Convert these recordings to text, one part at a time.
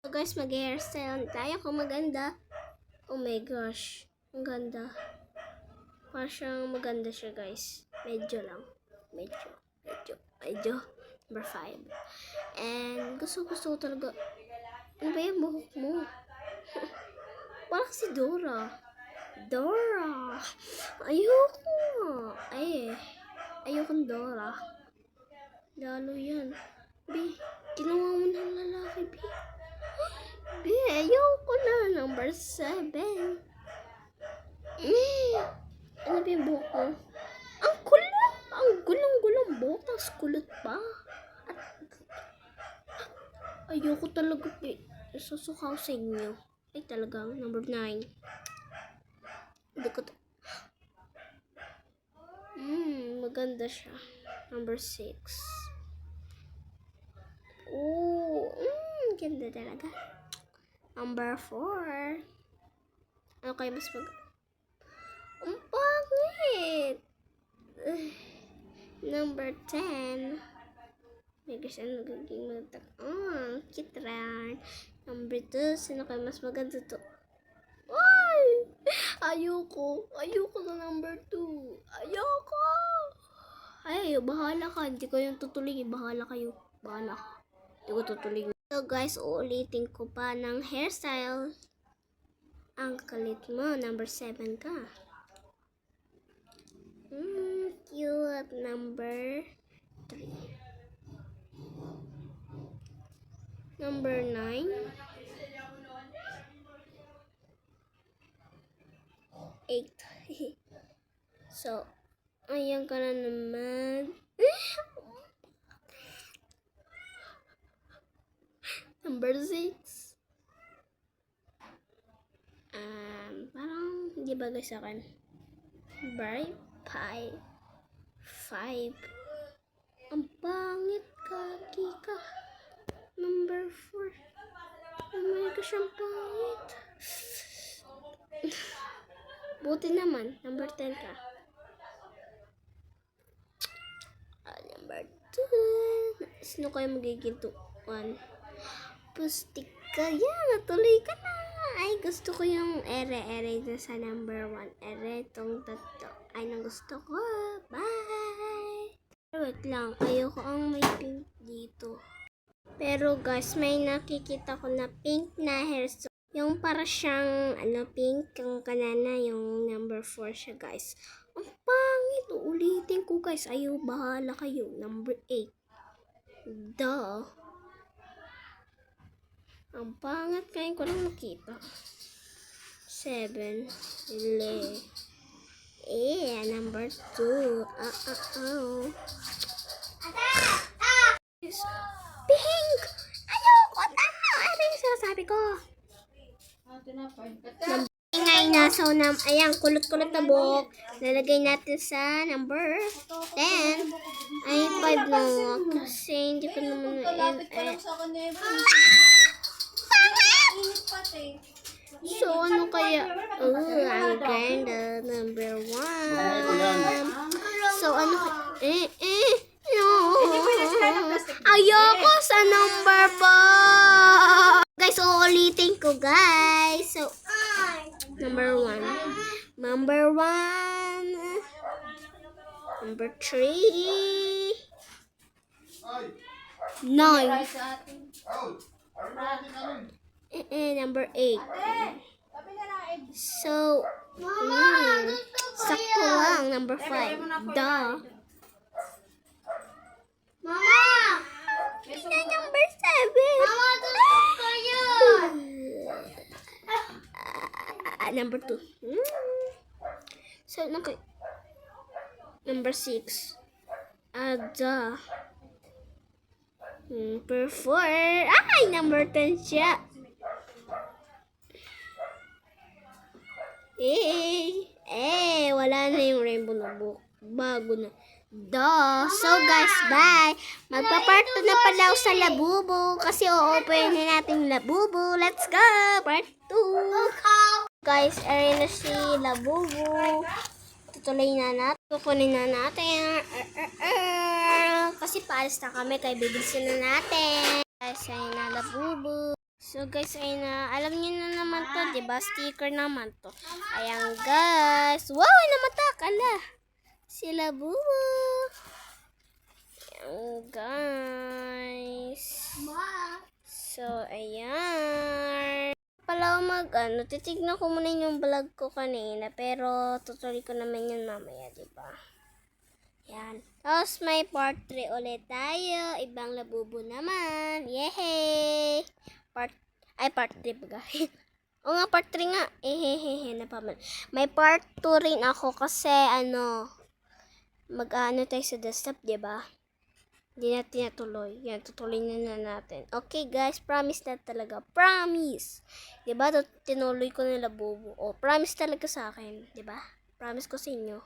So guys, mag-hairstyle tayo kung maganda. Oh my gosh, ang ganda. Parang siyang maganda siya guys. Medyo lang. Medyo. Number 5. And gusto ko talaga. Ano ba yung buhok mo? Parang si Dora. Ayoko. Ayokong Dora. Lalo yan. B, ginawa mo ng lalaki, B. B, ayoko na. Number 7. Ano ba yung buhok mo? Ang kulo! Ang gulong-gulong buhok. Tapos kulot pa. At ayoko talaga, B. Susukaw sa inyo. Ay, talagang. Number 9. Hindi ko maganda siya. Number 6. Ganda talaga. Number 4. Ano kayo mas ang pangit. Number 10. May gusto nagiging magtak. Kitran. Number 2. Sino kayo mas maganda to? Ay! Ayoko na number 2. Ayoko! Ay, bahala ka. Hindi ko yung tutulingin. Bahala kayo. Bahala ka. Hindi ko tutulingin. So guys, uulitin ko pa ng hairstyle. Ang kalit mo. Number 7 ka. Cute. Number 3. Number 9. 8. So, ayan ka na naman. Number 6. Parang hindi bagay sa akin. Number 5. Ang pangit kaki ka. Number 4. Oh my gosh, ang pangit. Buti naman. Number 10 ka. Number 2. Sino kayo magiging 1? Pustik ka. Natuloy ka na. Ay, gusto ko yung ere na sa number 1. Ere, tong tatlo. Ay, nang gusto ko. Bye! Wait lang. Ayoko ang may pink dito. Pero guys, may nakikita ko na pink na hairstyle. Yung para siyang, pink. Yung kanana, yung number 4 siya, guys. Ang pangit. Ulitin ko, guys. Ayaw, bahala kayo. Number 8. Duh. Ang pangit. Kaya ko lang nakita. 7. Number 2. Pink! Ayoko na! Ano yung sinasabi ko? Ingay na. So, ayan, kulot-kulot na buhok. Lalagay natin sa number 10. Ay, 5 na. Kasi hindi ko naman So, ano kaya? Ang ganda. Number 1. So, ano kaya? No. Ayoko sa number 4. Guys, uulitin ko, guys. So, number 1. Number 3. 9. Number 8. So, sakto lang. Number 5. Duh. Mama! Number 7. Mama, tulog kayo! Number 2. So, number 6. Duh. Number 4. Ay, number 10 siya. Wala na yung rainbow na buhok. Bago na. Duh. So guys, bye. Magpa-part 2 na pala ako sa Labubu. Kasi o-open na natin Labubu. Let's go. Part 2. Guys, ayun na si Labubu. Tutuloy na natin. Kukunin na natin. Kasi paalis na kami. Kaya bibilisin na natin. Guys, ayun na Labubu. So guys, ayun na. Alam niyo na naman to, di ba? Sticker naman to. Ayan guys. Wow, namatak. Ala. Sila bubu. Ayan guys. So, ayan. Pala titignan ko muna yung vlog ko kanina. Pero, tutuloy ko naman yun mamaya, di ba? Yan. Tapos, may part 3 ulit tayo. Ibang labubo naman. Yehey! Part 3 ba? O nga, part 3 nga. Napaman. May part 2 rin ako kasi, mag-ano tayo sa desktop, di ba? Hindi natin natuloy. Yan, tutuloy na natin. Okay, guys. Promise na talaga. Promise! Di ba? Tinuloy ko nila bubo. O, promise talaga sa akin. Di ba? Promise ko sa inyo.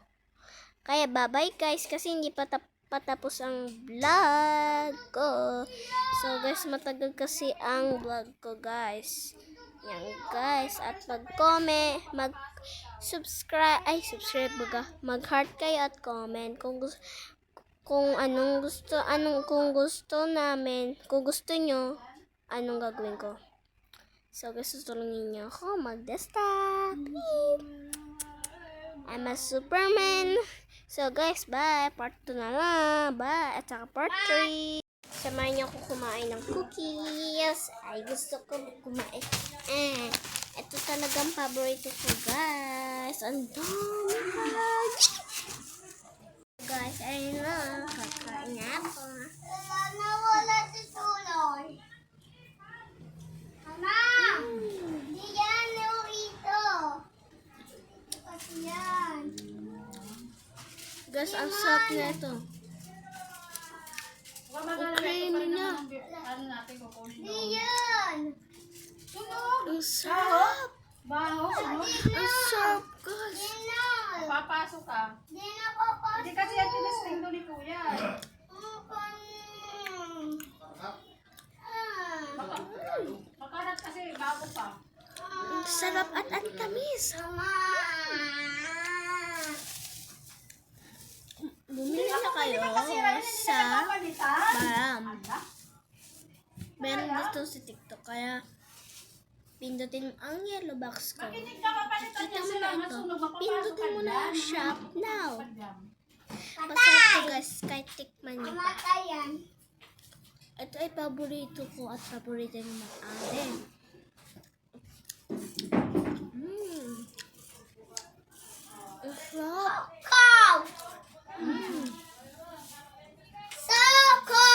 Kaya, bye-bye, guys. Kasi hindi pa patapos ang vlog ko. So, guys, matagal kasi ang vlog ko, guys. Yan, guys. At mag-comment, subscribe mag-heart kayo at comment kung gusto nyo, anong gagawin ko. So, guys, tutulungin nyo ako mag-desktop. I'm a Superman. So, guys, bye. Part 2 na lang. Bye. At saka part 3. Samahan niyo ako kumain ng cookies. Ay, gusto ko kumain. Ito talagang paborito ko, guys. Ang dami, guys. Guys, ayun na. Kakain na ako. Nawala si Tuloy. Mama! Di yan yung ito. Kasi yan. Guys, ang sarap na ito. Creamy na. Di yan. Ang sarap. Baho, ano? Ang sarap, guys. Di na. Papasok ka. Di na papasok. Hindi kasi yan tinesting doon ni Kuya. Makarat kasi bago pa. Ang sarap at ang tamis. Bumili na kayo sa Baram. Meron dito sa TikTok. Kaya, pindutin ang yellow box ko. Hindi ka papalitan Kita niya mo sila. na ito. Masunog, mapapasok Pindutin mo ka na dyan. shop now. Padam. Masarap to, guys. Kahit tikman niyo pa. Matay yan. Ito ay paborito ko at paborito ni Mag-ate. Ang sarap. Cow! Soko!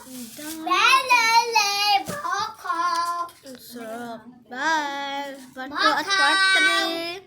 Ang dami. Belele! Boko! Ang sarap. Bye. Part 2 at part 3.